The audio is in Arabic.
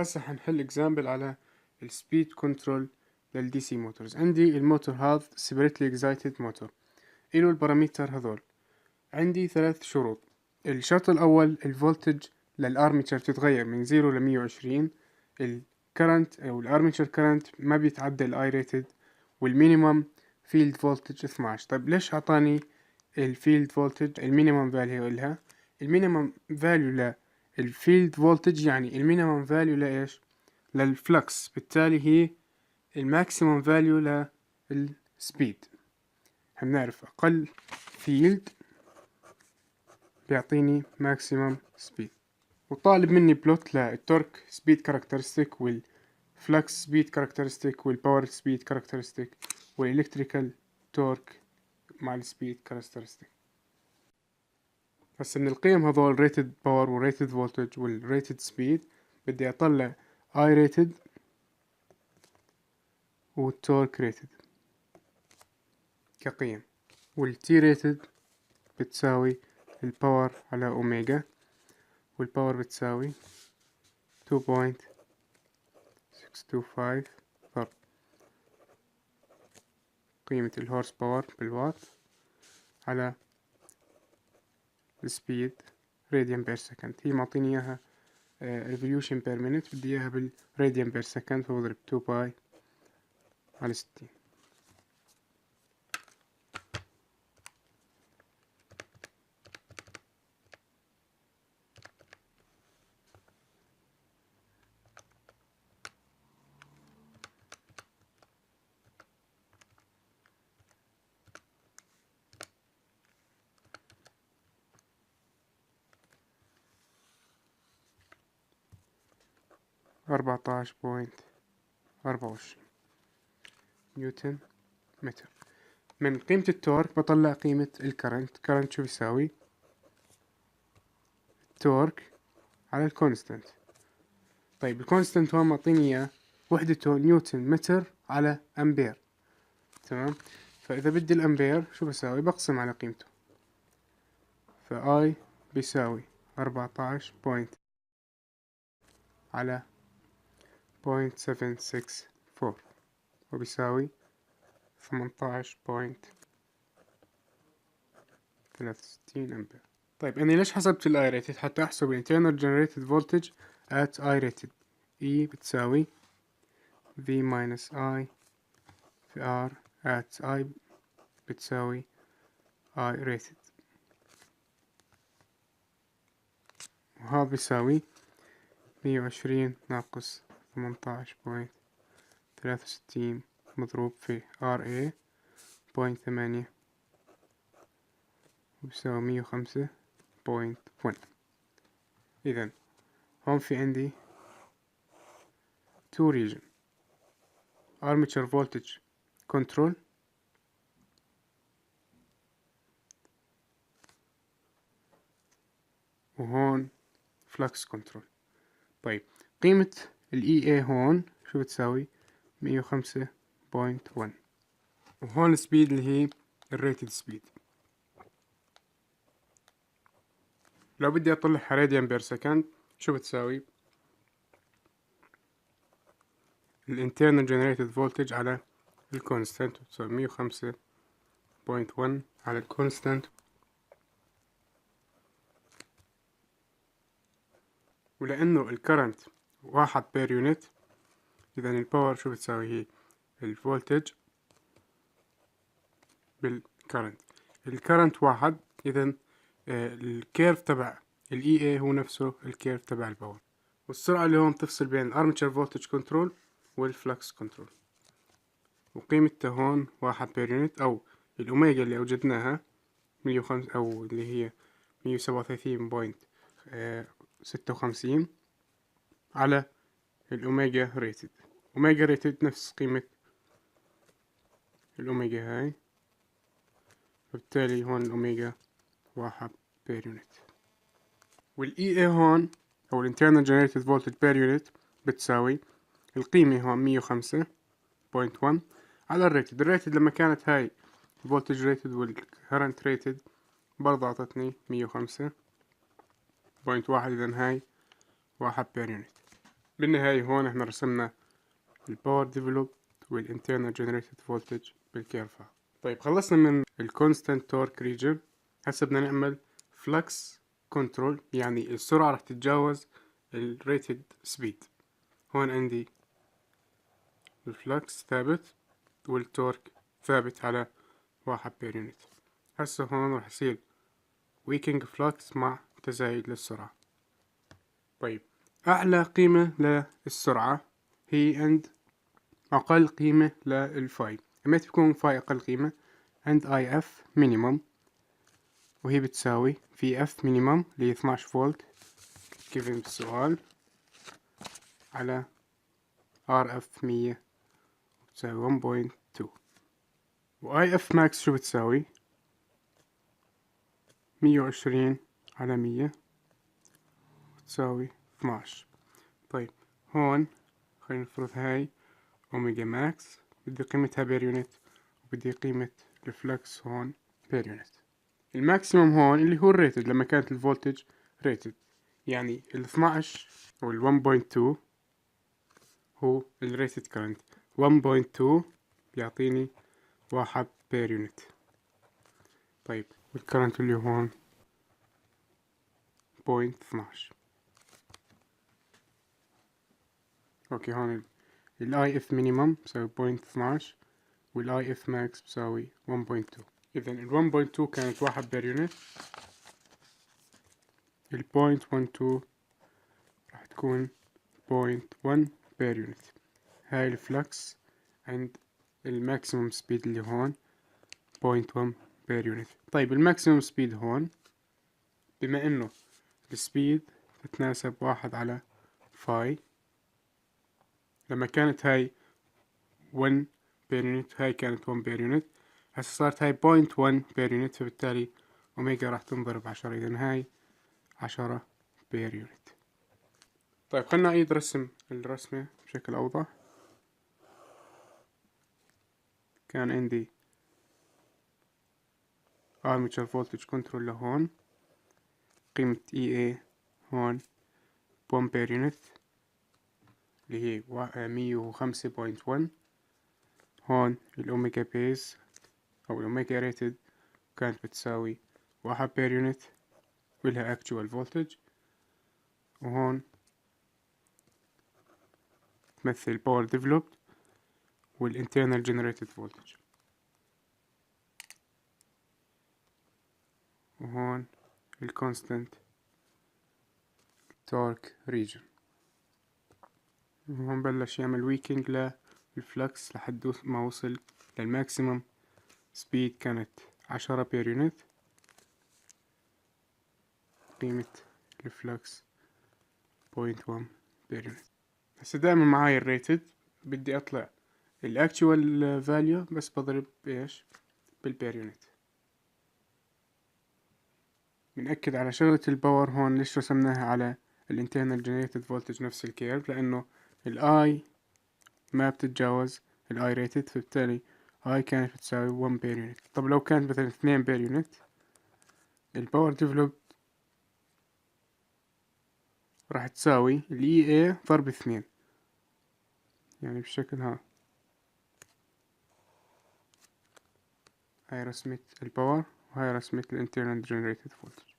هسه حنحل اكزامبل على السبيد كنترول للدي سي موتورز. عندي الموتور هذا سيبريتلي اكزايتد موتور، إله البارامتر هذول. عندي 3 شروط. الشرط الأول الفولتج للأرميتشر تتغير من 0 ل 120، الكرنت أو الأرميتشر كرنت ما بيتعدى الآي ريتد، والمينيمم فيلد فولتج 12. طيب ليش أعطاني الفيلد فولتج المينيمم فاليو إلها؟ المينيمم فاليو للفيلد فولتج يعني المينيمم فاليو لإيش؟ للفلكس، بالتالي هي الماكسيمم فاليو للسبيد. هنعرف أقل فيلد بيعطيني ماكسيمم سبيد. وطالب مني بلوت للتورك سبيد كاركترستيك والفلكس سبيد كاركترستيك والباور سبيد كاركترستيك والإلكتريكال تورك مع السبيد كاركترستيك. هسه من القيم هذول ريتد باور وريتد فولتج والريتد سبيد بدي أطلع اي ريتد والتورك ريتد كقيم، والتي ريتد بتساوي الباور على أوميجا، والباور بتساوي 2.625 ضرب قيمة الهورس باور بالوات على السبيد راديان بير سكند. هي معطيني اياها ريفوليوشن بير مينت، بدي اياها بالراديان بير سكند، فبضرب 2 باي على 60. أربعتاش بوينت 24 نيوتن متر. من قيمة التورك بطلع قيمة الكرنت. كرنت شو بيساوي؟ التورك على الكونستنت. طيب الكونستنت هون معطيني اياه وحدته نيوتن متر على أمبير، تمام؟ فإذا بدي الأمبير شو بساوي؟ بقسم على قيمته، فآي بيساوي 14 بوينت على 0.764 وبيساوي 18.63 أمبير. طيب أنا ليش حسبت ال I rated؟ حتى أحسب ال internal generated voltage at I rated. E بتساوي V minus I في R at I بتساوي I rated، وهذا بيساوي 120 ناقص 18.63 مضروب في RA 0.8 وبيساوي 105.1. إذن هون في عندي two region armature voltage control وهون flux control. طيب قيمة ال EA هون شو بتساوي؟ 105.1، وهون السبيد اللي هي الريتد سبيد. لو بدي أطلعها راديان بير سكند شو بتساوي؟ ال internal generated voltage على الكونستانت بتساوي 105.1 على الكونستانت، ولأنه الكرنت 1 بير يونت إذن الباور شو بتساوي؟ هي الفولتج بالكرنت. الكرنت 1 إذن الكيرف تبع ال EA هو نفسه الكيرف تبع الباور. والسرعة اللي هون تفصل بين الارمتشر فولتج كنترول والفلكس كنترول، وقيمتها هون 1 بير يونت، أو الأوميجا اللي أوجدناها 105 أو اللي هي 137.56 على الأوميجا ريتد. أوميجا ريتد نفس قيمة الأوميجا هاي، وبالتالي هون الأوميجا 1 بير يونت. والإي اي هون أو الانترنال جنريتد فولتج بير يونت بتساوي القيمة هون 105.1 على الريتد. الريتد لما كانت هاي الفولتج ريتد والكرنت ريتد برضه أعطتني 105.1، إذن هاي 1 بير يونت. بالنهاية هون احنا رسمنا الباور ديفلوب والانترنال جنريتد فولتج بالكيرفة. طيب خلصنا من الكونستانت تورك ريجن. هسه بدنا نعمل فلكس كنترول، يعني السرعة راح تتجاوز الريتد سبيد. هون عندي الفلكس ثابت والتورك ثابت على 1 بير يونت. هسه هون راح يصير ويكينج فلكس مع تزايد للسرعة. طيب أعلى قيمة للسرعة هي عند أقل قيمة للفاي. متى تكون فاي أقل قيمة؟ عند اي اف مينيمم، وهي بتساوي في اف مينيمم اللي هي 12 فولت given بالسؤال على ار اف 100 بتساوي 1.2، واي اف ماكس شو بتساوي؟ 120 على 100 بتساوي 12. طيب هون خلينا نفرض هاي اوميجا ماكس، بدي قيمتها بير يونت وبدي قيمة الفلكس هون بير يونت. الماكسيموم هون اللي هو الريتد لما كانت الفولتج ريتد، يعني ال 12 او ال 1.2 هو الريتد كارنت. 1.2 بيعطيني 1 بير يونت. طيب والكرنت اللي هون 0.12. اوكي هون الاي اف مينيمم بساوي 0.12 والاي اف ماكس بساوي 1.2. اذا ال 1.2 كانت 1 بير يونت، ال 0.12 راح تكون 0.1 بير يونت. هاي الفلكس عند الماكسيموم سبيد اللي هون 0.1 بير يونت. طيب الماكسيموم سبيد هون بما انه السبيد تتناسب 1 على فاي، لما كانت هاي 1 بير يونت هاي كانت 1 بير يونت، هسه صارت هاي 0.1 بير يونت، فبالتالي اوميجا راح تنضرب 10، اذا هاي 10 بير يونت. طيب خلنا نعيد رسم الرسمة بشكل اوضح. كان عندي armature voltage control لهون، قيمة EA هون 1 بير يونت اللي هي 105.1. هون الأوميجا بيز أو الأوميجا ريتد كانت بتساوي 1 بير يونت ولها actual voltage، وهون تمثل power developed والinternal generated voltage، وهون الكونستانت تورك ريجن. وهون بلش يعمل ويكينج للفلكس لحد ما وصل للماكسيمم سبيد كانت 10 بير يونت. قيمة الفلكس 0.1 بير يونت. هسه دائما معاي الريتد، بدي اطلع الاكتوال فاليو بس بضرب بايش؟ بالبير يونت. بنأكد على شغلة الباور هون. ليش رسمناها على الانترنال جنريتد فولتج نفس الكيرف؟ لانه الاي ما بتتجاوز الاي ريتد، فبالتالي اي كانت بتساوي 1 بير يونت. طب لو كانت مثلا 2 بير يونت، الباور ديفلوب راح تساوي الاي اي ضرب 2، يعني بالشكل ها. هاي رسمة الباور وهاي رسمة الانترنال جنريتد فولتج.